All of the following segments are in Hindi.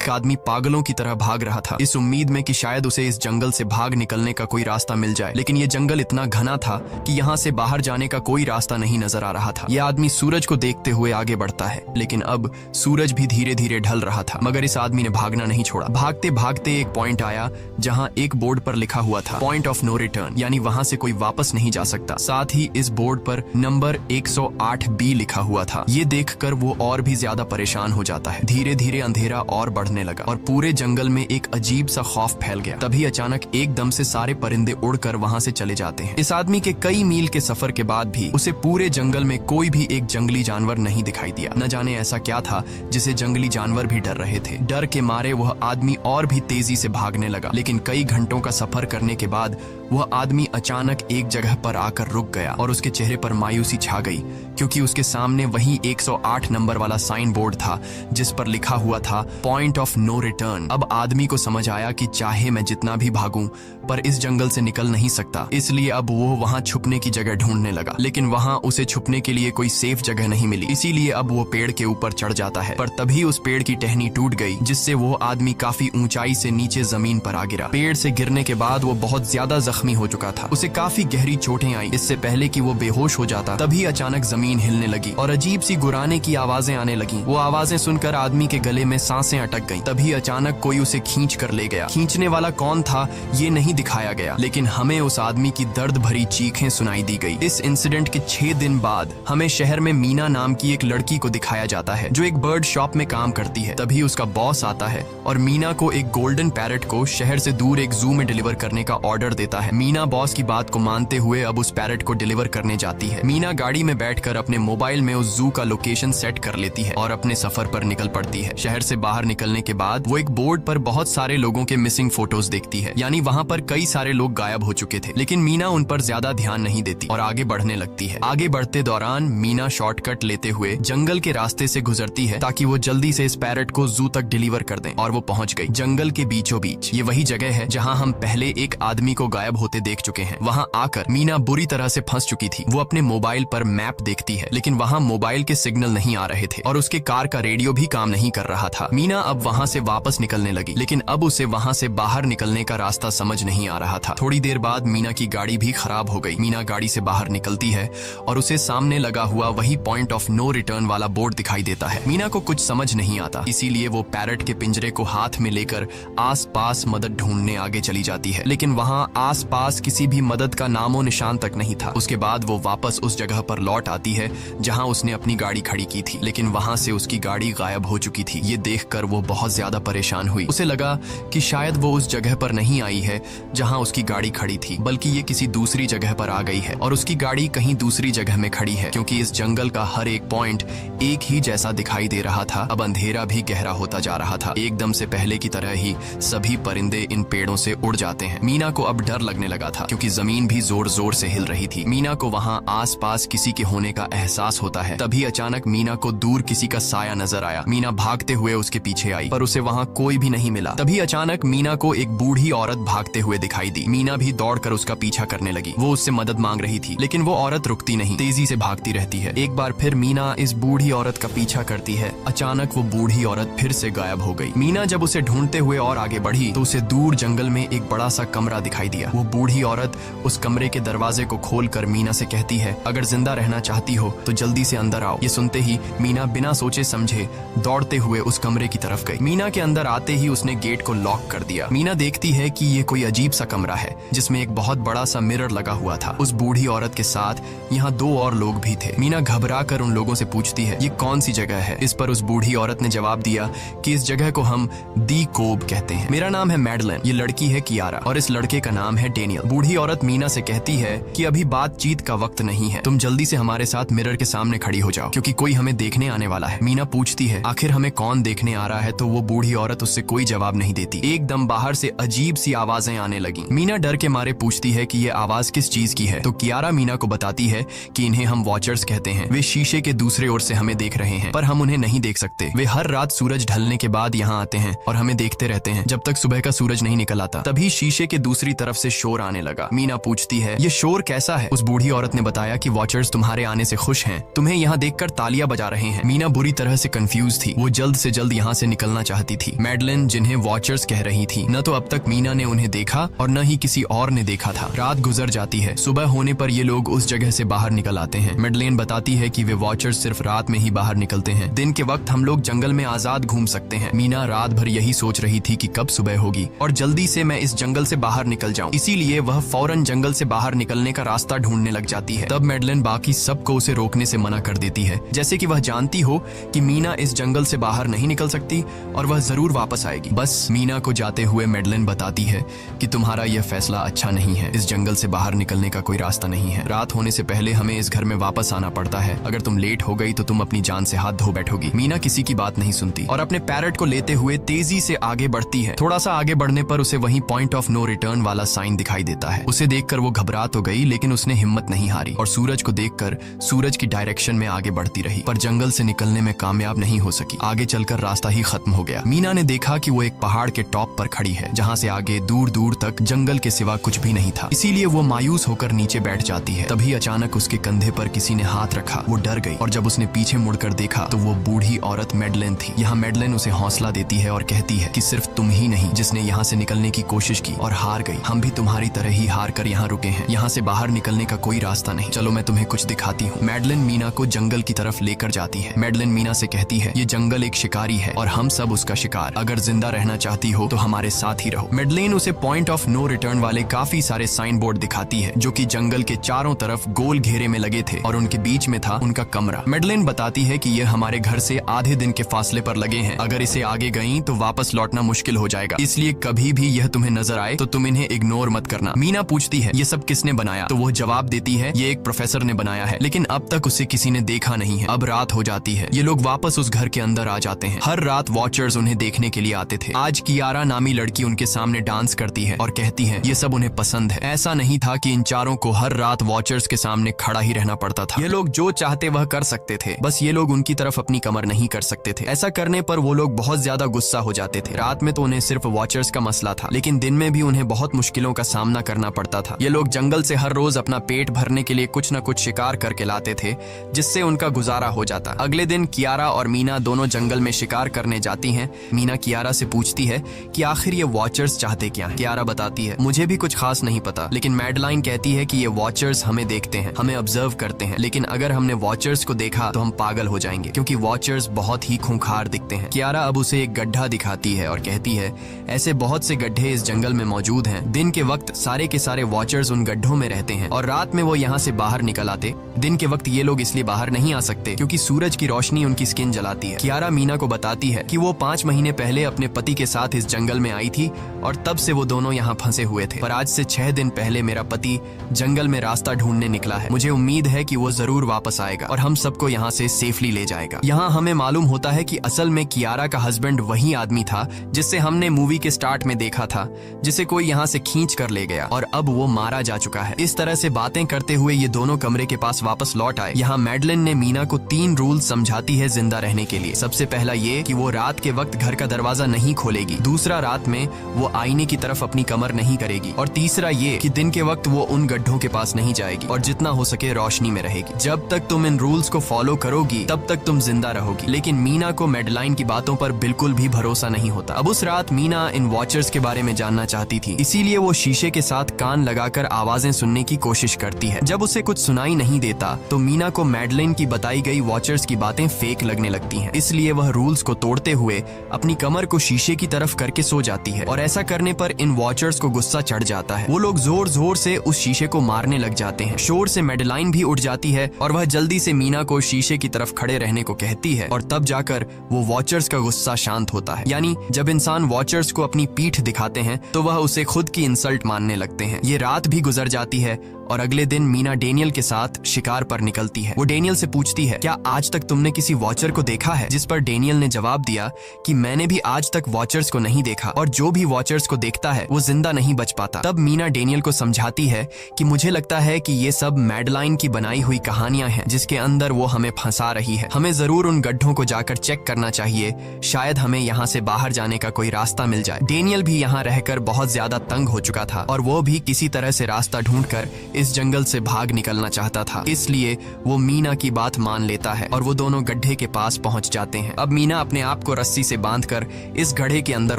एक आदमी पागलों की तरह भाग रहा था, इस उम्मीद में कि शायद उसे इस जंगल से भाग निकलने का कोई रास्ता मिल जाए। लेकिन ये जंगल इतना घना था कि यहाँ से बाहर जाने का कोई रास्ता नहीं नजर आ रहा था। यह आदमी सूरज को देखते हुए आगे बढ़ता है, लेकिन अब सूरज भी धीरे धीरे ढल रहा था। मगर इस आदमी ने भागना नहीं छोड़ा। भागते भागते एक पॉइंट आया जहाँ एक बोर्ड पर लिखा हुआ था पॉइंट ऑफ नो रिटर्न, यानी वहाँ से कोई वापस नहीं जा सकता। साथ ही इस बोर्ड पर नंबर 108B लिखा हुआ था। ये देखकर वो और भी ज्यादा परेशान हो जाता है। धीरे धीरे अंधेरा और बढ़ने लगा और पूरे जंगल में एक अजीब सा खौफ फैल गया। तभी अचानक एकदम से सारे परिंदे उड़कर वहाँ से चले जाते हैं। इस आदमी के कई मील के सफर के बाद भी उसे पूरे जंगल में कोई भी एक जंगली जानवर नहीं दिखाई दिया। न जाने ऐसा क्या था जिसे जंगली जानवर भी डर रहे थे। डर के मारे वह आदमी और भी तेजी से भागने लगा, लेकिन कई घंटों का सफर करने के बाद वह आदमी अचानक एक जगह पर आकर रुक गया और उसके चेहरे पर मायूसी छा गई, क्योंकि उसके सामने वही 108 नंबर वाला साइन बोर्ड था जिस पर लिखा हुआ था पॉइंट ऑफ नो रिटर्न। अब आदमी को समझ आया कि चाहे मैं जितना भी भागूं पर इस जंगल से निकल नहीं सकता, इसलिए अब वो वहां छुपने की जगह ढूंढने लगा। लेकिन वहां उसे छुपने के लिए कोई सेफ जगह नहीं मिली, इसीलिए अब वो पेड़ के ऊपर चढ़ जाता है। पर तभी उस पेड़ की टहनी टूट गई, जिससे वो आदमी काफी ऊंचाई से नीचे जमीन पर आ गिरा। पेड़ से गिरने के बाद वो बहुत ज्यादा जख्मी हो चुका था। उसे काफी गहरी चोटें आई। इससे पहले कि वो बेहोश हो जाता तभी अचानक जमीन हिलने लगी और अजीब सी गुर्राने की आवाजें आने लगी। वो आवाजें सुनकर आदमी के गले में सांसें अटक गईं। तभी अचानक कोई उसे खींच कर ले गया। खींचने वाला कौन था ये नहीं दिखाया गया, लेकिन हमें उस आदमी की दर्द भरी चीखें सुनाई दी गई। इस इंसिडेंट के 6 दिन बाद हमें शहर में मीना नाम की एक लड़की को दिखाया जाता है जो एक बर्ड शॉप में काम करती है। तभी उसका बॉस आता है और मीना को एक गोल्डन पैरट को शहर से दूर एक जू में डिलीवर करने का ऑर्डर देता है। मीना बॉस की बात को मानते हुए अब उस पैरट को डिलीवर करने जाती है। मीना गाड़ी में बैठकर अपने मोबाइल में उस जू का लोकेशन सेट कर लेती है और अपने सफर पर निकल पड़ती है। शहर से बाहर निकलने के बाद वो एक बोर्ड पर बहुत सारे लोगों के मिसिंग फोटोज देखती है, यानी वहाँ पर कई सारे लोग गायब हो चुके थे। लेकिन मीना उन पर ज्यादा ध्यान नहीं देती और आगे बढ़ने लगती है। आगे बढ़ते दौरान मीना शॉर्टकट लेते हुए जंगल के रास्ते से गुजरती है ताकि वो जल्दी से इस पैरट को जू तक डिलीवर कर दें, और वो पहुंच गई जंगल के बीचों बीच। ये वही जगह है जहाँ हम पहले एक आदमी को गायब होते देख चुके हैं। वहाँ आकर मीना बुरी तरह से फंस चुकी थी। वो अपने मोबाइल पर मैप देखती है, लेकिन वहाँ मोबाइल के सिग्नल नहीं आ रहे थे और उसके कार का रेडियो भी काम नहीं कर रहा था। मीना अब वहाँ से वापस निकलने लगी, लेकिन अब उसे वहाँ से बाहर निकलने का रास्ता समझ नहीं आ रहा था। थोड़ी देर बाद मीना की गाड़ी भी खराब हो गई। मीना गाड़ी से बाहर निकलती है और उसे सामने लगा हुआ वही पॉइंट ऑफ नो रिटर्न वाला बोर्ड दिखाई देता है। मीना को कुछ समझ नहीं आता, इसीलिए वो पैरट के पिंजरे को हाथ में लेकर आसपास मदद ढूंढने आगे चली जाती है, लेकिन वहाँ आसपास किसी भी मदद का नामो निशान तक नहीं था। उसके बाद वो वापस उस जगह पर लौट आती है जहाँ उसने अपनी गाड़ी खड़ी की थी, लेकिन वहाँ से उसकी गाड़ी गायब हो चुकी थी। ये देखकर वो बहुत ज्यादा परेशान हुई। उसे लगा कि शायद वो उस जगह पर नहीं आई है जहाँ उसकी गाड़ी खड़ी थी, बल्कि ये किसी दूसरी जगह पर आ गई है और उसकी गाड़ी कहीं दूसरी जगह में खड़ी है, क्योंकि इस जंगल का हर एक पॉइंट एक ही जैसा दिखाई दे रहा था। अब अंधेरा भी गहरा होता जा रहा था। एकदम से पहले की तरह ही सभी परिंदे इन पेड़ों से उड़ जाते हैं। मीना को अब डर लगने लगा था, क्योंकि जमीन भी जोर जोर से हिल रही थी। मीना को वहाँ आसपास किसी के होने का एहसास होता है। तभी अचानक मीना को दूर किसी का साया नजर आया। मीना भागते हुए उसके पीछे आई, पर उसे वहाँ कोई भी नहीं मिला। तभी अचानक मीना को एक बूढ़ी औरत भागते हुए दिखाई दी। मीना भी दौड़कर उसका पीछा करने लगी। वो उससे मदद मांग रही थी, लेकिन वो औरत रुकती नहीं, तेजी से भागती रहती है। एक बार फिर मीना इस बूढ़ी औरत का पीछा करती है। अचानक वो बूढ़ी औरत फिर से गायब हो गई। मीना जब उसे ढूंढते हुए और आगे बढ़ी तो उसे दूर जंगल में एक बड़ा सा कमरा दिखाई दिया। वो बूढ़ी औरत उस कमरे के दरवाजे को खोलकर मीना से कहती है, अगर जिंदा रहना चाहती हो तो जल्दी से अंदर आओ। ये सुनते ही मीना बिना सोचे समझे दौड़ते हुए उस कमरे की तरफ गई। मीना के अंदर आते ही उसने गेट को लॉक कर दिया। मीना देखती है कि ये कोई अजीब सा कमरा है जिसमें एक बहुत बड़ा सा मिरर लगा हुआ था। उस बूढ़ी औरत के साथ यहाँ 2 और लोग भी थे। मीना घबरा कर उन लोगों से पूछती है, ये कौन सी जगह है? इस पर उस बूढ़ी औरत ने जवाब दिया कि इस जगह को हम दी कोब कहते हैं। मेरा नाम है मैडलिन, ये लड़की है कियारा और इस लड़के का नाम है डेनियल। बूढ़ी औरत मीना से कहती है कि अभी बातचीत का वक्त नहीं है, तुम जल्दी से हमारे साथ मिरर के सामने खड़ी हो जाओ, क्योंकि कोई हमें देखने आने वाला है। मीना पूछती है, आखिर हमें कौन देखने आ रहा है? तो वो बूढ़ी औरत उससे कोई जवाब नहीं देती। एकदम बाहर से अजीब सी आवाजें आने लगी। मीना डर के मारे पूछती है कि ये आवाज किस चीज की है? तो कियारा मीना को बताती है कि इन्हें हम वॉचर्स कहते हैं। वे शीशे के दूसरे ओर से हमें देख रहे हैं, पर हम उन्हें नहीं देख सकते। वे हर रात सूरज ढलने के बाद यहाँ आते हैं और हमें देखते रहते हैं जब तक सुबह का सूरज नहीं निकल आता। तभी शीशे के दूसरी तरफ से शोर आने लगा। मीना पूछती है, ये शोर कैसा है? उस बूढ़ी औरत ने बताया कि वॉचर्स तुम्हारे आने से खुश हैं, तुम्हें यहाँ देखकर तालियां बजा रहे हैं। मीना बुरी तरह से कंफ्यूज थी, वो जल्द से जल्द यहाँ से निकलना चाहती थी। मैडलिन जिन्हें वॉचर्स कह रही थी, न तो अब तक मीना ने उन्हें देखा और न ही किसी और ने देखा था। रात गुजर जाती है, सुबह होने पर ये लोग उस जगह से बाहर निकल आते हैं। मैडलिन बताती है कि वे वॉचर्स सिर्फ रात में ही बाहर निकलते हैं, दिन के वक्त हम लोग जंगल में आजाद घूम सकते हैं। मीना रात भर यही सोच रही थी कि कब सुबह होगी और जल्दी से मैं इस जंगल से बाहर निकल जाऊं। इसीलिए वह फौरन जंगल से बाहर निकलने का रास्ता ढूंढने लग जाती है। तब मैडलिन बाकी सबको उसे रोकने से मना कर देती है, जैसे कि वह जानती हो कि मीना इस जंगल से बाहर नहीं निकल सकती और वह जरूर वापस आएगी। बस मीना को जाते हुए मैडलिन बताती है कि तुम्हारा यह फैसला अच्छा नहीं है, इस जंगल से बाहर निकलने का कोई रास्ता नहीं है। रात होने से पहले हमें इस घर में वापस आना पड़ता है, अगर तुम लेट हो गई तो तुम अपनी जान से हाथ धो बैठोगी। मीना किसी की बात नहीं सुनती और अपने पैरट को लेते हुए तेजी से आगे बढ़ती है। थोड़ा सा आगे बढ़ने पर उसे वहीं पॉइंट ऑफ नो रिटर्न वाला साइन दिखाई देता है। उसे देखकर वो घबरा तो गई, लेकिन उसने हिम्मत नहीं हारी और सूरज को देखकर सूरज की डायरेक्शन में आगे बढ़ती रही, पर जंगल से निकलने में कामयाब नहीं हो सकी। आगे चलकर रास्ता ही खत्म हो गया। मीना ने देखा कि वो एक पहाड़ के टॉप पर खड़ी है, जहाँ से आगे दूर दूर तक जंगल के सिवा कुछ भी नहीं था। इसीलिए वो मायूस होकर नीचे बैठ जाती है। तभी अचानक उसके कंधे पर किसी ने हाथ रखा। वो डर गई और जब उसने पीछे मुड़कर देखा तो वो बूढ़ी औरत मैडलिन थी। यहाँ मैडलिन उसे हौसला देती है और कहती है कि सिर्फ तुम ही नहीं जिसने यहाँ से निकलने की कोशिश की और हार गई, हम भी तुम्हारी तरह ही हार कर यहाँ रुके हैं। यहाँ से बाहर निकलने का कोई रास्ता नहीं, चलो मैं तुम्हें कुछ दिखाती हूँ। मैडलिन मीना को जंगल की तरफ लेकर जाती है। मैडलिन मीना से कहती है, ये जंगल एक शिकारी है और हम सब उसका शिकार, अगर जिंदा रहना चाहती हो तो हमारे साथ ही रहो। मैडलिन उसे पॉइंट ऑफ नो रिटर्न वाले काफी सारे साइन बोर्ड दिखाती है, जो कि जंगल के चारों तरफ गोल घेरे में लगे थे और उनके बीच में था उनका कमरा। मैडलिन बताती है कि ये हमारे घर से आधे दिन के फासले पर लगे हैं, अगर इसे आगे गई तो वापस लौटना मुश्किल हो जाएगा, इसलिए कभी भी यह तुम्हें नजर आए तो तुम इन्हें इग्नोर मत करना। मीना पूछती है, ये सब किसने बनाया? तो वो जवाब देती है, ये एक प्रोफेसर ने बनाया है, लेकिन अब तक उसे किसी ने देखा नहीं है। अब रात हो जाती है, ये लोग वापस उस घर के अंदर आ जाते हैं। हर रात वॉचर्स उन्हें देखने के लिए आते थे। आज कियारा नामी लड़की उनके सामने डांस करती है और कहती है ये सब उन्हें पसंद है। ऐसा नहीं था कि इन चारों को हर रात वॉचर्स के सामने खड़ा ही रहना पड़ता था। ये लोग जो चाहते वह कर सकते थे, बस ये लोग उनकी तरफ अपनी कमर नहीं कर सकते थे। ऐसा करने पर वो लोग बहुत ज्यादा गुस्सा हो जाते थे। रात में तो उन्हें सिर्फ वॉचर्स का मसला था, लेकिन दिन में भी उन्हें बहुत मुश्किलों का सामना करना पड़ता था। ये लोग जंगल से हर रोज अपना पेट भरने के लिए कुछ न कुछ शिकार करके लाते थे, जिससे उनका गुजारा हो जाता। अगले दिन कियारा और मीना दोनों जंगल में शिकार करने जाती हैं। मीना कियारा से पूछती है कि आखिर ये वॉचर्स चाहते क्या हैं? कियारा बताती है, मुझे भी कुछ खास नहीं पता, लेकिन मैडलाइन कहती है कि ये वॉचर्स हमें देखते हैं, हमें ऑब्जर्व करते हैं, लेकिन अगर हमने वॉचर्स को देखा तो हम पागल हो जाएंगे, क्योंकि वॉचर्स बहुत ही खूंखार दिखते हैं। कियारा अब उसे एक गड्ढा दिखाती है और कहती है, ऐसे बहुत से गड्ढे इस जंगल में मौजूद हैं। दिन के वक्त सारे के सारे वॉचर्स उन गड्ढों में रहते हैं और रात में वो यहाँ से बाहर निकल आते। दिन के वक्त ये लोग इसलिए बाहर नहीं आ सकते क्योंकि सूरज की रोशनी उनकी स्किन जलाती है। कियारा मीना को बताती है कि वो 5 महीने पहले अपने पति के साथ इस जंगल में आई थी और तब से वो दोनों यहाँ फंसे हुए थे, पर आज से 6 दिन पहले मेरा पति जंगल में रास्ता ढूंढने निकला है। मुझे उम्मीद है कि वो जरूर वापस आएगा और हम सबको यहाँ से सेफली ले जाएगा। यहाँ हमें मालूम होता है कि असल में कियारा का हस्बैंड वही आदमी था जिससे हमने मूवी के स्टार्ट में देखा था, जिसे कोई यहाँ से खींच कर ले गया और अब वो मारा जा चुका है। इस तरह से बातें करते हुए ये दोनों कमरे के पास वापस लौट आए। यहाँ मैडलिन ने मीना को 3 रूल समझाती है जिंदा रहने के लिए। सबसे पहला ये कि वो रात के वक्त घर का दरवाजा नहीं खोलेगी, दूसरा रात में वो आईने की तरफ अपनी कमर नहीं करेगी और तीसरा ये कि दिन के वक्त वो उन गड्ढों के पास नहीं जाएगी और जितना हो सके रोशनी में रहेगी। जब तक तुम इन रूल्स को फॉलो करोगी तब तक तुम जिंदा रहोगी। लेकिन मीना को मैडलाइन की बातों पर बिल्कुल भी भरोसा नहीं होता। अब उस रात मीना इन वॉचर्स के बारे में जानना चाहती थी, इसीलिए वो शीशे के साथ कान लगाकर आवाजें सुनने की कोशिश करती है। जब उसे कुछ सुनाई नहीं देता तो मीना को मैडलिन की बताई गई वॉचर्स की बातें फेक लगने लगती हैं। इसलिए वह रूल्स को तोड़ते हुए अपनी कमर को शीशे की तरफ करके सो जाती है और ऐसा करने पर इन वॉचर्स को गुस्सा चढ़ जाता है। वो लोग जोर जोर से उस शीशे को मारने लग जाते हैं। शोर से मैडलाइन भी उठ जाती है और वह जल्दी से मीना को शीशे की तरफ खड़े रहने को कहती है और तब जाकर वो वॉचर्स का गुस्सा शांत होता है। यानी जब इंसान वॉचर्स को अपनी पीठ दिखाते हैं तो वह उसे खुद की इंसल्ट मानने लगते हैं। ये रात भी गुजर जाती है और अगले दिन मीना डेनियल के साथ शिकार पर निकलती है। वो डेनियल से पूछती है, क्या आज तक तुमने किसी वॉचर को देखा है? जिस पर डेनियल ने जवाब दिया कि मैंने भी आज तक वॉचर्स को नहीं देखा और जो भी वॉचर्स को देखता है वो जिंदा नहीं बच पाता। तब मीना डेनियल को समझाती है कि मुझे लगता है कि ये सब मैडलाइन की बनाई हुई कहानियां हैं जिसके अंदर वो हमें फंसा रही है। हमें जरूर उन गड्ढों को जाकर चेक करना चाहिए, शायद हमें यहाँ से बाहर जाने का कोई रास्ता मिल जाए। डेनियल भी यहाँ रहकर बहुत ज्यादा तंग हो चुका था और वो भी किसी तरह से रास्ता ढूंढकर इस जंगल से भाग निकलना चाहता था, इसलिए वो मीना की बात मान लेता है और वो दोनों गड्ढे के पास पहुंच जाते हैं। अब मीना अपने आप को रस्सी से बांधकर इस गड्ढे के अंदर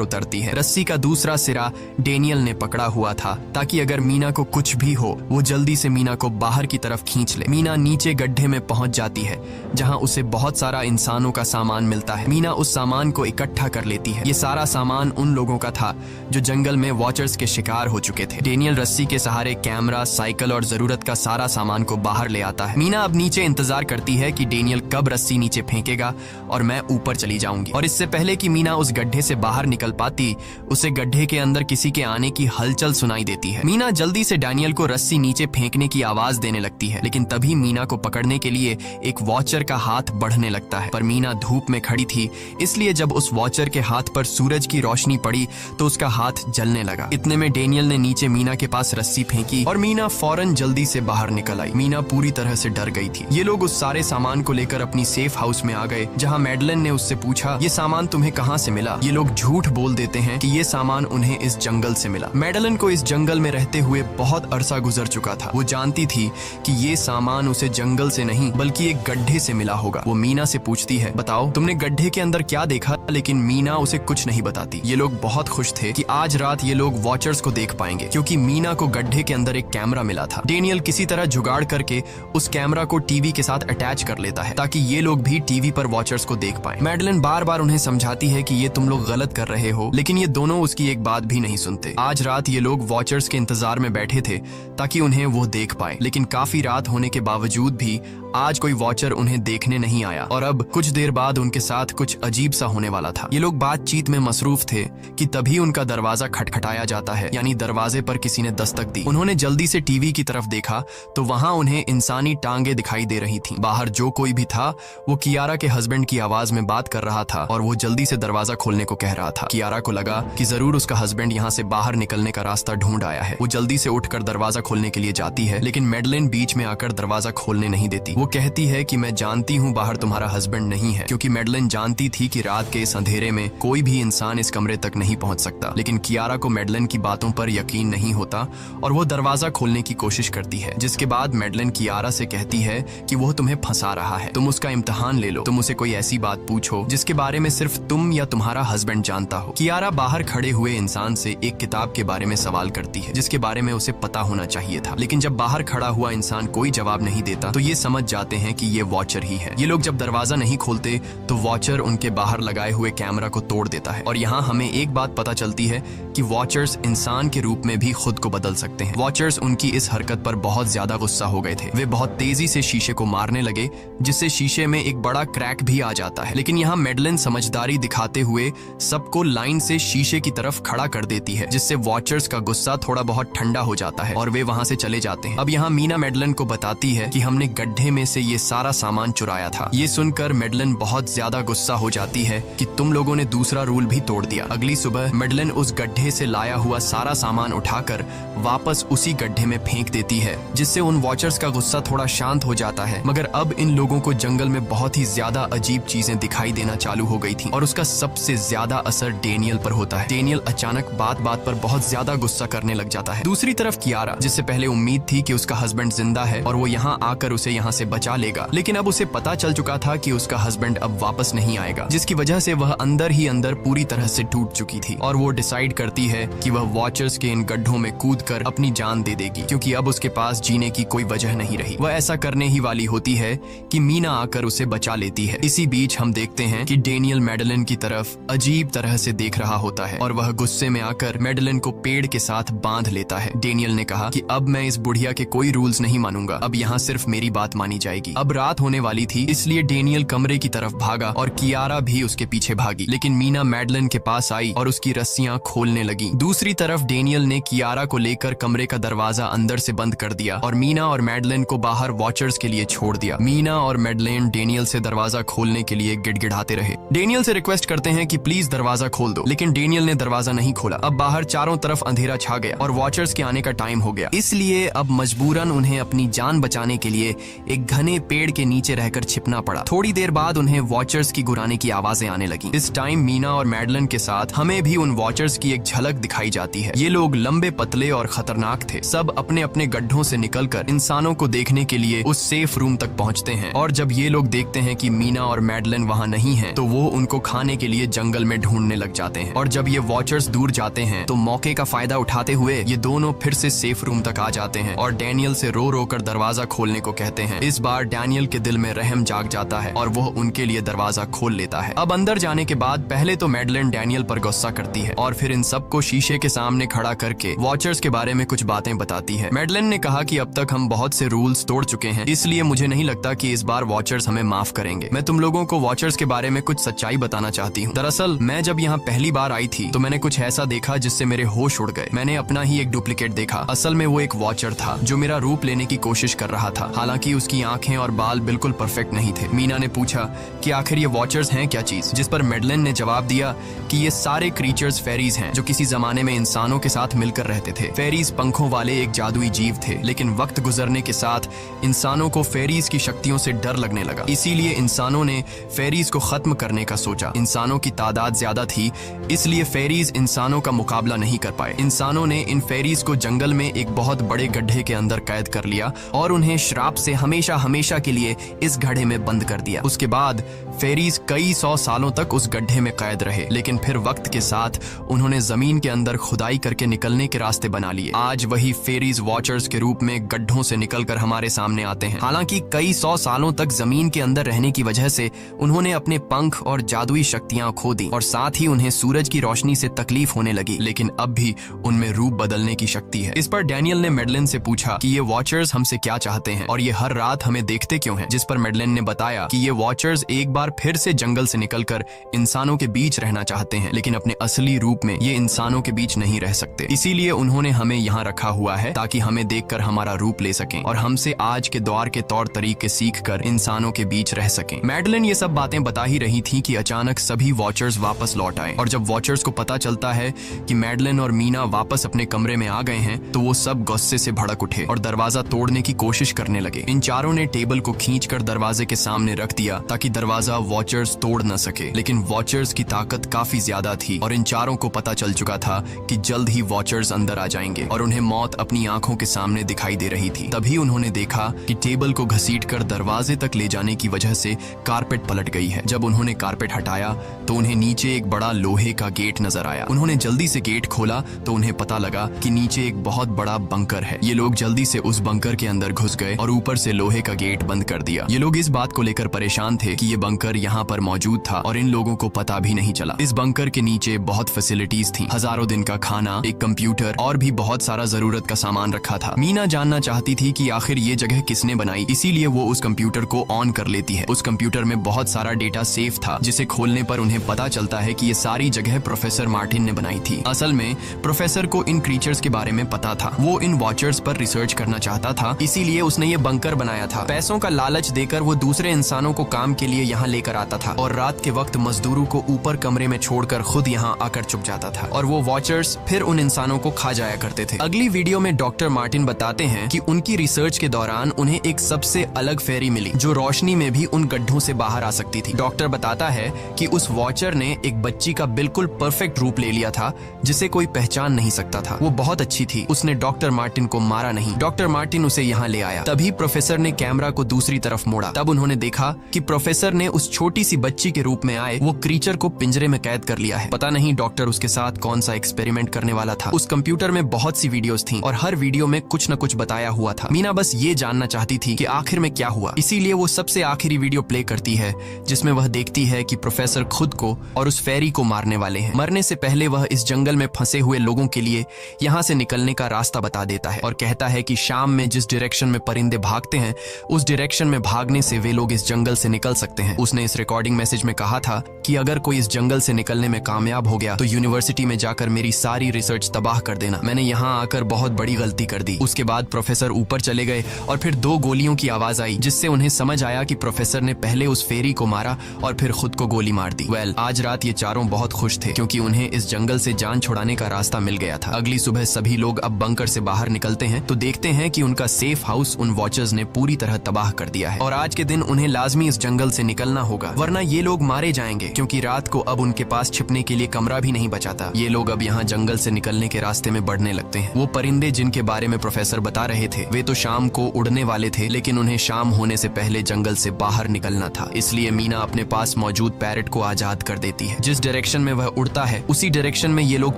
उतरती है। रस्सी का दूसरा सिरा डेनियल ने पकड़ा हुआ था ताकि अगर मीना को कुछ भी हो वो जल्दी से मीना को बाहर की तरफ खींच ले। मीना नीचे गड्ढे में पहुंच जाती है जहां उसे बहुत सारा इंसानों का सामान मिलता है। मीना उस सामान को इकट्ठा कर लेती है। ये सारा सामान उन लोगों का था जो जंगल में वॉचर्स के शिकार हो चुके थे। डेनियल रस्सी के सहारे कैमरा, साइकिल और जरूरत का सारा सामान को बाहर ले आता है। मीना अब नीचे इंतजार करती है कि डेनियल कब रस्सी नीचे फेंकेगा और मैं ऊपर चली जाऊंगी। और इससे पहले कि मीना उस गड्ढे से बाहर निकल पाती, उसे गड्ढे के अंदर किसी के आने की हलचल सुनाई देती है। मीना जल्दी से डेनियल को रस्सी नीचे फेंकने की आवाज देने लगती है, लेकिन तभी मीना को पकड़ने के लिए एक वॉचर का हाथ बढ़ने लगता है। पर मीना धूप में खड़ी थी, इसलिए जब उस वॉचर के हाथ पर सूरज की रोशनी पड़ी तो उसका हाथ जलने लगा। इतने में डेनियल ने नीचे मीना के पास रस्सी फेंकी और मीना फौरन जल्दी से बाहर निकल आई। मीना पूरी तरह से डर गई थी। ये लोग उस सारे सामान को लेकर अपनी सेफ हाउस में आ गए, जहां मैडलन ने उससे पूछा, ये सामान तुम्हें कहां से मिला? ये लोग झूठ बोल देते हैं कि ये सामान उन्हें इस जंगल से मिला। मैडलन को इस जंगल में रहते हुए बहुत अरसा गुजर चुका था। वो जानती थी कि ये सामान उसे जंगल से नहीं बल्कि एक गड्ढे से मिला होगा। वो मीना से पूछती है, बताओ तुमने गड्ढे के अंदर क्या देखा? लेकिन मीना उसे कुछ नहीं बताती। ये लोग बहुत खुश थे कि आज रात ये लोग वॉचर्स को देख पाएंगे, क्योंकि मीना को गड्ढे के अंदर एक कैमरा मिला था। डेनियल किसी तरह जुगाड़ करके उस कैमरा को टीवी के साथ अटैच कर लेता है ताकि ये लोग भी टीवी पर वॉचर्स को देख पाएं। मैडलन बार बार उन्हें समझाती है कि ये तुम लोग गलत कर रहे हो, लेकिन ये दोनों उसकी एक बात भी नहीं सुनते। आज रात ये लोग वॉचर्स के इंतजार में बैठे थे ताकि उन्हें वो देख पाए, लेकिन काफी रात होने के बावजूद भी आज कोई वॉचर उन्हें देखने नहीं आया और अब कुछ देर बाद उनके साथ कुछ अजीब सा होने वाला था। ये लोग बातचीत में मसरूफ थे कि तभी उनका दरवाजा खटखटाया जाता है, यानी दरवाजे पर किसी ने दस्तक दी। उन्होंने जल्दी से टीवी की तरफ देखा तो वहां उन्हें इंसानी टांगे दिखाई दे रही थीं। बाहर जो कोई भी था वो कियारा के हस्बैंड की आवाज में बात कर रहा था और वो जल्दी से दरवाजा खोलने को कह रहा था। कियारा को लगा कि जरूर उसका हस्बैंड यहाँ से बाहर निकलने का रास्ता ढूंढ आया है। वो जल्दी से उठकर दरवाजा खोलने के लिए जाती है, लेकिन मैडलिन बीच में आकर दरवाजा खोलने नहीं देती। वो कहती है कि मैं जानती हूँ बाहर तुम्हारा हस्बैंड नहीं है, क्योंकि मैडलिन जानती थी कि रात के इस अंधेरे में कोई भी इंसान इस कमरे तक नहीं पहुंच सकता। लेकिन कियारा को मैडलिन की बातों पर यकीन नहीं होता और वो दरवाजा खोलने की कोशिश करती है, जिसके बाद मैडलिन कियारा से कहती है कि वो तुम्हें फंसा रहा है, तुम उसका इम्तिहान ले लो, तुम उसे कोई ऐसी बात पूछो जिसके बारे में सिर्फ तुम या तुम्हारा हस्बैंड जानता हो। कियारा बाहर खड़े हुए इंसान से एक किताब के बारे में सवाल करती है जिसके बारे में उसे पता होना चाहिए था, लेकिन जब बाहर खड़ा हुआ इंसान कोई जवाब नहीं देता तो ये समझ जाते हैं कि ये वॉचर ही है। ये लोग जब दरवाजा नहीं खोलते तो वॉचर उनके बाहर लगाए हुए कैमरा को तोड़ देता है और यहाँ हमें एक बात पता चलती है कि वॉचर्स इंसान के रूप में भी खुद को बदल सकते हैं। वॉचर्स उनकी इस हरकत पर बहुत ज्यादा गुस्सा हो गए थे। वे बहुत तेजी से शीशे को मारने लगे जिससे शीशे में एक बड़ा क्रैक भी आ जाता है, लेकिन यहाँ मैडलिन समझदारी दिखाते हुए सबको लाइन से शीशे की तरफ खड़ा कर देती है, जिससे वॉचर्स का गुस्सा थोड़ा बहुत ठंडा हो जाता है और वे वहां से चले जाते हैं। अब यहाँ मीना मैडलिन को बताती है कि हमने गड्ढे में से ये सारा सामान चुराया था। ये सुनकर मैडलिन बहुत ज्यादा गुस्सा हो जाती है कि तुम लोगों ने दूसरा रूल भी तोड़ दिया। अगली सुबह मैडलिन उस गड्ढे से लाया हुआ सारा सामान उठाकर वापस उसी गड्ढे में फेंक देती है, जिससे उन वॉचर्स का गुस्सा थोड़ा शांत हो जाता है। मगर अब इन लोगों को जंगल में बहुत ही ज्यादा अजीब चीजें दिखाई देना चालू हो गई थी और उसका सबसे ज्यादा असर डेनियल पर होता है। डेनियल अचानक बात बात पर बहुत ज्यादा गुस्सा करने लग जाता है। दूसरी तरफ कियारा, जिससे पहले उम्मीद थी कि उसका हस्बैंड जिंदा है और वो यहाँ आकर उसे यहाँ से बचा लेगा, लेकिन अब उसे पता चल चुका था कि उसका हस्बैंड अब वापस नहीं आएगा, जिसकी वजह से वह अंदर ही अंदर पूरी तरह से टूट चुकी थी और वो डिसाइड करती है कि वह वॉचर्स के इन गड्ढों में कूदकर अपनी जान दे देगी, क्योंकि अब उसके पास जीने की कोई वजह नहीं रही। वह ऐसा करने ही वाली होती है कि मीना आकर उसे बचा लेती है। इसी बीच हम देखते हैं कि डेनियल मैडलिन की तरफ अजीब तरह से देख रहा होता है और वह गुस्से में आकर मैडलिन को पेड़ के साथ बांध लेता है। डेनियल ने कहा कि अब मैं इस बुढ़िया के कोई रूल्स नहीं मानूंगा, अब यहाँ सिर्फ मेरी बात मानी मानी जाएगी। अब रात होने वाली थी, इसलिए डेनियल कमरे की तरफ भागा और कियारा भी उसके पीछे भागी, लेकिन मीना मैडलिन के पास आई और उसकी रस्सियां खोलने लगी। दूसरी तरफ डेनियल ने कियारा को लेकर कमरे का दरवाजा अंदर से बंद कर दिया और मीना और मैडलिन को बाहर वॉचर्स के लिए छोड़ दिया। मीना और मैडलिन डेनियल से दरवाजा खोलने के लिए गिड़गिड़ाते रहे। डेनियल से रिक्वेस्ट करते हैं कि प्लीज दरवाजा खोल दो, लेकिन डेनियल ने दरवाजा नहीं खोला। अब बाहर चारों तरफ अंधेरा छा गया और वॉचर्स के आने का टाइम हो गया, इसलिए अब मजबूरन उन्हें अपनी जान बचाने के लिए एक घने पेड़ के नीचे रहकर छिपना पड़ा। थोड़ी देर बाद उन्हें वॉचर्स की गुराने की आवाजें आने लगी। इस टाइम मीना और मैडलिन के साथ हमें भी उन वॉचर्स की एक झलक दिखाई जाती है। ये लोग लंबे, पतले और खतरनाक थे। सब अपने अपने गड्ढों से निकलकर इंसानों को देखने के लिए उस सेफ रूम तक पहुंचते हैं, और जब ये लोग देखते हैं कि मीना और मैडलिन वहां नहीं हैं, तो वो उनको खाने के लिए जंगल में ढूंढने लग जाते हैं। और जब ये वॉचर्स दूर जाते हैं तो मौके का फायदा उठाते हुए ये दोनों फिर से सेफ रूम तक आ जाते हैं और डैनियल से रो रो कर दरवाजा खोलने को कहते हैं। इस बार डैनियल के दिल में रहम जाग जाता है और वो उनके लिए दरवाजा खोल लेता है। अब अंदर जाने के बाद पहले तो मैडलिन डैनियल पर गुस्सा करती है और फिर इन सबको शीशे के सामने खड़ा करके वॉचर्स के बारे में कुछ बातें बताती है। मैडलिन ने कहा कि अब तक हम बहुत से रूल्स तोड़ चुके हैं, इसलिए मुझे नहीं लगता कि इस बार वॉचर्स हमें माफ करेंगे। मैं तुम लोगों को वॉचर्स के बारे में कुछ सच्चाई बताना चाहती हूँ। दरअसल मैं जब यहाँ पहली बार आई थी तो मैंने कुछ ऐसा देखा जिससे मेरे होश उड़ गए। मैंने अपना ही एक डुप्लीकेट देखा। असल में वो एक वॉचर था जो मेरा रूप लेने की कोशिश कर रहा था। हालांकि उसकी आंखें और बाल बिल्कुल परफेक्ट नहीं थे। मीना ने पूछा कि आखिर ये वॉचर्स हैं क्या चीज, जिस पर मैडलिन ने जवाब दिया कि ये सारे क्रीचर्स फेरीज हैं जो किसी जमाने में इंसानों के साथ मिलकर रहते थे। फेरीज पंखों वाले एक जादुई जीव थे, लेकिन वक्त गुजरने के साथ इंसानों को फेरीज की शक्तियों से डर लगने लगा, इसीलिए इंसानों ने फेरीज को खत्म करने का सोचा। इंसानों की तादाद ज्यादा थी, इसलिए फेरीज इंसानों का मुकाबला नहीं कर पाए। इंसानों ने इन फेरीज को जंगल में एक बहुत बड़े गड्ढे के अंदर कैद कर लिया और उन्हें श्राप से हमेशा हमेशा के लिए इस गड्ढे में बंद कर दिया। उसके बाद फेरीज कई 100 सालों तक उस गड्ढे में कैद रहे, लेकिन फिर वक्त के साथ उन्होंने जमीन के अंदर खुदाई करके निकलने के रास्ते बना लिए। आज वही फेरीज वॉचर्स के रूप में गड्ढों से निकलकर हमारे सामने आते हैं। हालांकि कई 100 सालों तक जमीन के अंदर रहने की वजह से उन्होंने अपने पंख और जादुई शक्तियां खो दी और साथ ही उन्हें सूरज की रोशनी से तकलीफ होने लगी, लेकिन अब भी उनमें रूप बदलने की शक्ति है। इस पर डैनियल ने मैडलिन से पूछा कि ये वॉचर्स हमसे क्या चाहते हैं और ये हर रात हमें देखते क्यों हैं, जिस पर मैडलिन ने बताया कि ये वॉचर्स एक बार फिर से जंगल से निकलकर इंसानों के बीच रहना चाहते हैं, लेकिन अपने असली रूप में ये इंसानों के बीच नहीं रह सकते। इसीलिए उन्होंने हमें यहाँ रखा हुआ है ताकि हमें देखकर हमारा रूप ले सकें और हमसे आज के दौर के तौर तरीके सीखकर इंसानों के बीच रह सकें। मैडलिन ये सब बातें बता ही रही थी कि अचानक सभी वॉचर्स वापस लौट आए और जब वॉचर्स को पता चलता है कि मैडलिन और मीना वापस अपने कमरे में आ गए हैं तो वो सब गुस्से से भड़क उठे और दरवाजा तोड़ने की कोशिश करने लगे। इन चारों ने टेबल को खींचकर दरवाजे के सामने रख दिया ताकि दरवाजा वॉचर्स तोड़ न सके, लेकिन वॉचर्स की ताकत काफी ज्यादा थी और इन चारों को पता चल चुका था कि जल्द ही वॉचर्स अंदर आ जाएंगे और उन्हें मौत अपनी आंखों के सामने दिखाई दे रही थी। तभी उन्होंने देखा कि टेबल को घसीटकर दरवाजे तक ले जाने की वजह से कारपेट पलट गई है। जब उन्होंने कारपेट हटाया तो उन्हें नीचे एक बड़ा लोहे का गेट नजर आया। उन्होंने जल्दी से गेट खोला तो उन्हें पता लगा कि नीचे एक बहुत बड़ा बंकर है। ये लोग जल्दी से उस बंकर के अंदर घुस गए और ऊपर से लोहे का गेट बंद कर दिया। ये लोग इस बात को लेकर परेशान थे कि ये बंकर यहाँ पर मौजूद था और इन लोगों को पता भी नहीं चला। इस बंकर के नीचे बहुत फैसिलिटीज थी, हजारों दिन का खाना, एक कंप्यूटर और भी बहुत सारा जरूरत का सामान रखा था। मीना जानना चाहती थी कि आखिर ये जगह किसने बनाई, इसीलिए वो उस कंप्यूटर को ऑन कर लेती है। उस कंप्यूटर में बहुत सारा डेटा सेफ था जिसे खोलने पर उन्हें पता चलता है कि ये सारी जगह प्रोफेसर मार्टिन ने बनाई थी। असल में प्रोफेसर को इन क्रीचर्स के बारे में पता था। वो इन वॉचर्स पर रिसर्च करना चाहता था, इसीलिए उसने ये बंकर बनाया था। पैसों का लालच देकर वो दूसरे इंसानों को काम के लिए यहाँ लेकर आता था और रात के वक्त मजदूरों को ऊपर कमरे में छोड़कर खुद यहाँ आकर छुप जाता था और वो वॉचर्स फिर उन इंसानों को खा जाया करते थे। अगली वीडियो में डॉक्टर मार्टिन बताते हैं कि उनकी रिसर्च के दौरान उन्हें एक सबसे अलग फेरी मिली जो रोशनी में भी उन गड्ढों से बाहर आ सकती थी। डॉक्टर बताता है कि उस वॉचर ने एक बच्ची का बिल्कुल परफेक्ट रूप ले लिया था जिसे कोई पहचान नहीं सकता था। वो बहुत अच्छी थी, उसने डॉक्टर मार्टिन को मारा नहीं। डॉक्टर मार्टिन उसे यहाँ ले आया। तभी प्रोफेसर ने कैमरा को दूसरी तरफ मोड़ा। तब उन्होंने देखा कि प्रोफेसर ने उस छोटी सी बच्ची के रूप में आए वो क्रीचर को पिंजरे में कैद कर लिया है। पता नहीं डॉक्टर उसके साथ कौन सा एक्सपेरिमेंट करने वाला था। उस कंप्यूटर में बहुत सी वीडियोस थी और हर वीडियो में कुछ न कुछ बताया हुआ था। मीना बस ये जानना चाहती थी कि आखिर में क्या हुआ, इसीलिए वो सबसे आखिरी वीडियो प्ले करती है जिसमें वह देखती है कि प्रोफेसर खुद को और उस फेरी को मारने वाले हैं। मरने से पहले वह इस जंगल में फंसे हुए लोगों के लिए यहाँ से निकलने का रास्ता बता देता है और कहता है कि शाम में जिस डायरेक्शन में परिंदे भागते हैं उस डायरेक्शन में भागने से वे लोग इस जंगल से निकल सकते हैं। उसने इस रिकॉर्डिंग मैसेज में कहा था कि अगर कोई इस जंगल से निकलने में कामयाब हो गया तो यूनिवर्सिटी में जाकर मेरी सारी रिसर्च तबाह कर देना। मैंने यहाँ आकर बहुत बड़ी गलती कर दी। उसके बाद प्रोफेसर ऊपर चले गए और फिर 2 गोलियों की आवाज आई, जिससे उन्हें समझ आया कि प्रोफेसर ने पहले उस फेरी को मारा और फिर खुद को गोली मार दी। आज रात ये चारों बहुत खुश थे क्योंकि उन्हें इस जंगल से जान छुड़ाने का रास्ता मिल गया था। अगली सुबह सभी लोग अब बंकर से बाहर निकलते हैं तो देखते हैं कि उनका सेफ हाउस उन वॉचर्स ने पूरी तरह तबाह कर दिया है और आज के दिन उन्हें लाजमी इस जंगल से निकलना होगा, वरना ये लोग मारे जाएंगे क्योंकि रात को अब उनके पास छिपने के लिए कमरा भी नहीं बचा था। ये लोग अब यहाँ जंगल से निकलने के रास्ते में बढ़ने लगते हैं। वो परिंदे जिनके बारे में प्रोफेसर बता रहे थे वे तो शाम को उड़ने वाले थे, लेकिन उन्हें शाम होने से पहले जंगल से बाहर निकलना था। इसलिए मीना अपने पास मौजूद पैरट को आजाद कर देती है। जिस डायरेक्शन में वह उड़ता है उसी डायरेक्शन में ये लोग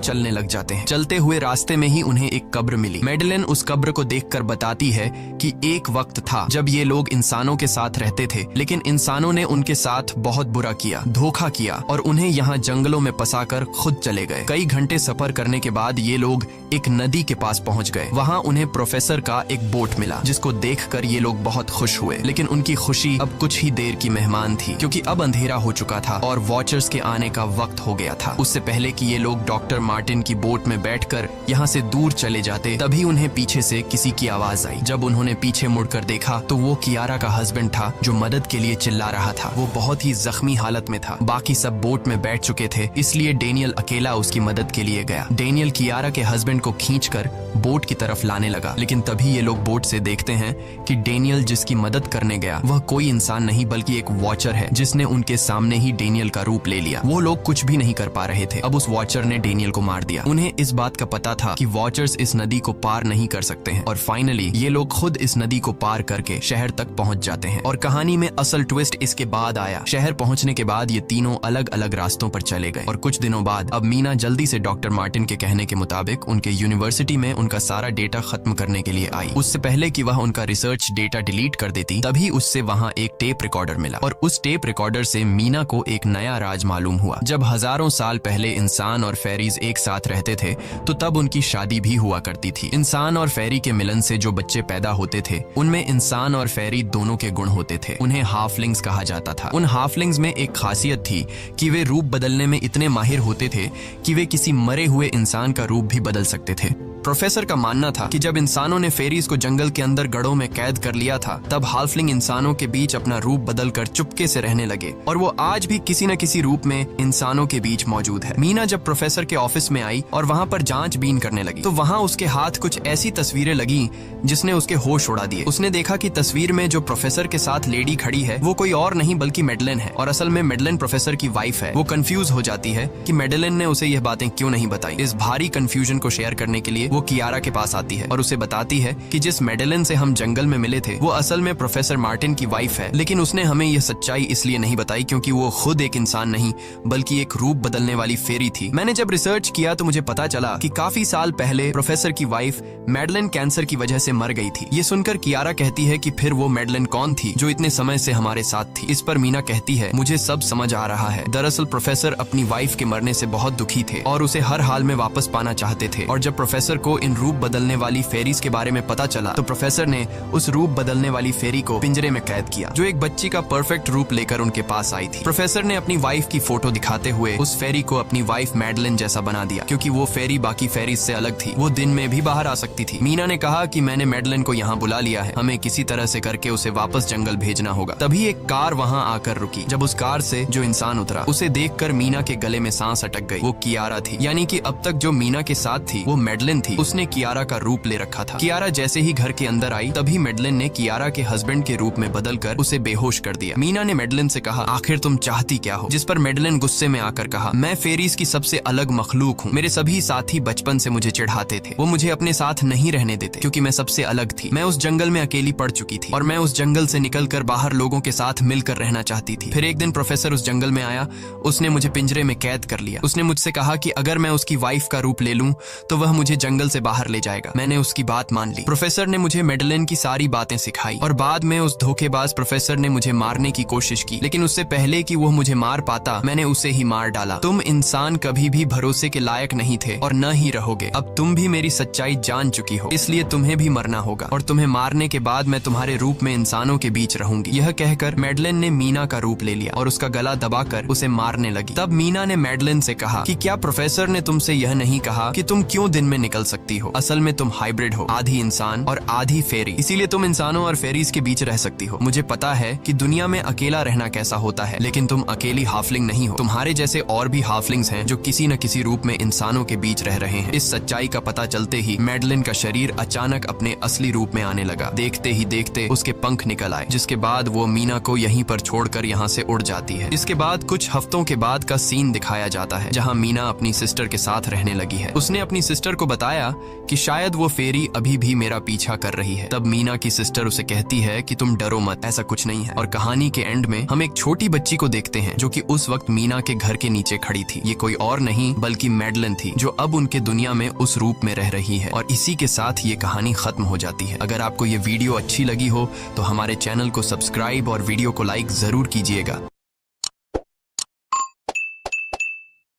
चलने लग जाते हैं। चलते हुए रास्ते में ही उन्हें एक कब्र मिली। मैडेलिन उस कब्र को देखकर बताती है कि एक वक्त था जब ये लोग इंसानों के साथ रहते थे, लेकिन इंसानों ने उनके साथ बहुत बुरा किया, धोखा किया और उन्हें यहाँ जंगलों में फंसाकर खुद चले गए। कई घंटे सफर करने के बाद ये लोग एक नदी के पास पहुंच गए। वहाँ उन्हें प्रोफेसर का एक बोट मिला, जिसको देखकर ये लोग बहुत खुश हुए, लेकिन उनकी खुशी अब कुछ ही देर की मेहमान थी क्योंकि अब अंधेरा हो चुका था और वॉचर्स के आने का वक्त हो गया था। उससे पहले कि ये लोग डॉक्टर मार्टिन की बोट में बैठकर यहाँ से दूर चले जाते, तभी उन्हें पीछे से किसी की आवाज आई। जब उन्होंने पीछे मुड़कर देखा तो वो कियारा का हस्बैंड था जो मदद के लिए चिल्ला रहा था। वो बहुत ही जख्मी हालत में था। बाकी सब बोट में बैठ चुके थे, इसलिए डेनियल अकेला उसकी मदद के लिए गया। डेनियल कियारा के हस्बैंड को खींचकर बोट की तरफ लाने लगा, लेकिन तभी ये लोग बोट से देखते हैं कि डेनियल जिसकी मदद करने गया वह कोई इंसान नहीं बल्कि एक वॉचर है, जिसने उनके सामने ही डेनियल का रूप ले लिया। वो लोग कुछ भी नहीं कर पा रहे थे। अब उस वॉचर ने डेनियल को मार दिया। उन्हें इस बात का पता था कि वॉचर्स इस नदी को पार नहीं कर सकते हैं और फाइनली ये लोग खुद इस नदी को पार करके शहर तक पहुंच जाते हैं। और कहानी में असल ट्विस्ट इसके बाद आया। शहर पहुंचने के बाद ये तीनों अलग अलग रास्तों पर चले गए और कुछ दिनों बाद अब मीना जल्दी से डॉक्टर मार्टिन के कहने के मुताबिक उनके यूनिवर्सिटी में उनका सारा डेटा खत्म करने के लिए आई। उससे पहले कि वह उनका रिसर्च डेटा डिलीट कर देती, तभी उससे वहाँ एक टेप रिकॉर्डर मिला और उस टेप रिकॉर्डर से मीना को एक नया राज मालूम हुआ। जब हजारों साल पहले इंसान और फेरीज एक साथ रहते थे तो तब उनकी शादी भी हुआ करती थी। इंसान और फेरी के मिलन से जो बच्चे पैदा होते थे उनमें इंसान और फेरी दोनों के गुण होते थे। उन्हें हाफलिंग्स कहा जाता था। उन हाफलिंग्स में एक खासियत थी कि वे रूप बदलने में इतने माहिर होते थे कि वे किसी मरे हुए इंसान का रूप भी बदल सकते थे। प्रोफेसर का मानना था कि जब इंसानों ने फेरीज को जंगल के अंदर गढ़ों में कैद कर लिया था, तब हाफलिंग इंसानों के बीच अपना रूप बदलकर चुपके से रहने लगे और वो आज भी किसी न किसी रूप में इंसानों के बीच मौजूद है। मीना जब प्रोफेसर के ऑफिस में आई और वहाँ पर जांचबीन करने लगी तो वहाँ उसके हाथ कुछ ऐसी तस्वीरें लगी जिसने उसके होश उड़ा दिए। उसने देखा कि तस्वीर में जो प्रोफेसर के साथ लेडी खड़ी है वो कोई और नहीं बल्कि मैडेलिन है और असल में मैडेलिन प्रोफेसर की वाइफ है। वो कंफ्यूज हो जाती है कि मैडेलिन ने उसे यह बातें क्यों नहीं बताई। इस भारी कंफ्यूजन को शेयर करने के लिए वो कियारा के पास आती है और उसे बताती है कि जिस मैडेलिन से हम जंगल में मिले थे वो असल में प्रोफेसर मार्टिन की वाइफ है, लेकिन उसने हमें यह सच्चाई इसलिए नहीं बताई क्योंकि वो खुद एक इंसान नहीं बल्कि एक रूप बदलने वाली फेरी थी। मैंने जब रिसर्च किया तो मुझे पता चला कि काफी साल पहले प्रोफेसर की वाइफ मैडेलिन कैंसर की वजह से मर गई थी। ये सुनकर कियारा कहती है कि फिर वो मैडेलिन कौन थी जो इतने समय से हमारे साथ थी। इस पर मीना कहती है, मुझे सब समझ आ रहा है। दरअसल प्रोफेसर अपनी वाइफ के मरने से बहुत दुखी थे और उसे हर हाल में वापस पाना चाहते थे और जब प्रोफेसर को इन रूप बदलने वाली फेरीज के बारे में पता चला तो प्रोफेसर ने उस रूप बदलने वाली फेरी को पिंजरे में कैद किया जो एक बच्ची का परफेक्ट रूप लेकर उनके पास आई थी। प्रोफेसर ने अपनी वाइफ की फोटो दिखाते हुए उस फेरी को अपनी वाइफ मैडेलिन जैसा बना दिया क्योंकि वो फेरी बाकी फेरीज से अलग थी। वो दिन में भी बाहर आ सकती थी। मीना ने कहा कि मैंने मैडेलिन को यहाँ बुला लिया है, हमें किसी तरह से करके उसे वापस जंगल भेजना होगा। तभी एक कार वहाँ आकर रुकी। जब उस कार से जो इंसान उतरा उसे देखकर मीना के गले में सांस अटक गई। वो कियारा थी, यानी कि अब तक जो मीना के साथ थी वो मैडेलिन थी। उसने कियारा का रूप ले रखा था। कियारा जैसे ही घर के अंदर आई तभी मैडेलिन ने कियारा के हस्बैंड के रूप में बदलकर उसे बेहोश कर दिया। मीना ने मैडेलिन से कहा, आखिर तुम चाहती क्या हो? जिस पर मैडेलिन गुस्से में आकर कहा, मैं फेरीज की सबसे अलग मखलूक हूँ। मेरे सभी साथी बचपन से मुझे चिढ़ाते थे। वो मुझे अपने साथ नहीं रहने देते क्योंकि मैं सबसे अलग थी। मैं उस जंगल में अकेली पड़ चुकी थी और मैं उस जंगल से निकलकर बाहर लोगों के साथ मिलकर रहना चाहती थी। फिर एक दिन प्रोफेसर उस जंगल में आया। उसने मुझे पिंजरे में कैद कर लिया। उसने मुझसे कहा कि अगर मैं उसकी वाइफ का रूप ले लूं तो वह मुझे जंगल जंगल से बाहर ले जाएगा। मैंने उसकी बात मान ली। प्रोफेसर ने मुझे मेडलिन की सारी बातें सिखाई और बाद में उस धोखेबाज प्रोफेसर ने मुझे मारने की कोशिश की, लेकिन उससे पहले कि वो मुझे मार पाता मैंने उसे ही मार डाला। तुम इंसान कभी भी भरोसे के लायक नहीं थे और न ही रहोगे। अब तुम भी मेरी सच्चाई जान चुकी हो, इसलिए तुम्हें भी मरना होगा और तुम्हें मारने के बाद मैं तुम्हारे रूप में इंसानों के बीच रहूंगी। यह कहकर मेडलिन ने मीना का रूप ले लिया और उसका गला दबाकर उसे मारने लगी। तब मीना ने मेडलिन से कहा कि क्या प्रोफेसर ने तुमसे यह नहीं कहा कि तुम क्यों दिन में निकल सकती हो? असल में तुम हाइब्रिड हो, आधी इंसान और आधी फेरी, इसीलिए तुम इंसानों और फेरीज के बीच रह सकती हो। मुझे पता है कि दुनिया में अकेला रहना कैसा होता है, लेकिन तुम अकेली हाफलिंग नहीं हो। तुम्हारे जैसे और भी हाफलिंग्स हैं जो किसी न किसी रूप में इंसानों के बीच रह रहे हैं। इस सच्चाई का पता चलते ही मेडलिन का शरीर अचानक अपने असली रूप में आने लगा। देखते ही देखते उसके पंख निकल आए, जिसके बाद वो मीना को यहीं पर छोड़कर यहाँ से उड़ जाती है। इसके बाद कुछ हफ्तों के बाद का सीन दिखाया जाता है, जहाँ मीना अपनी सिस्टर के साथ रहने लगी है। उसने अपनी सिस्टर को बताया कि शायद वो फेरी अभी भी मेरा पीछा कर रही है। तब मीना की सिस्टर उसे कहती है कि तुम डरो मत, ऐसा कुछ नहीं है। और कहानी के एंड में हम एक छोटी बच्ची को देखते हैं जो कि उस वक्त मीना के घर के नीचे खड़ी थी। ये कोई और नहीं बल्कि मेडलिन थी, जो अब उनके दुनिया में उस रूप में रह रही है। और इसी के साथ ये कहानी खत्म हो जाती है। अगर आपको ये वीडियो अच्छी लगी हो तो हमारे चैनल को सब्सक्राइब और वीडियो को लाइक जरूर कीजिएगा।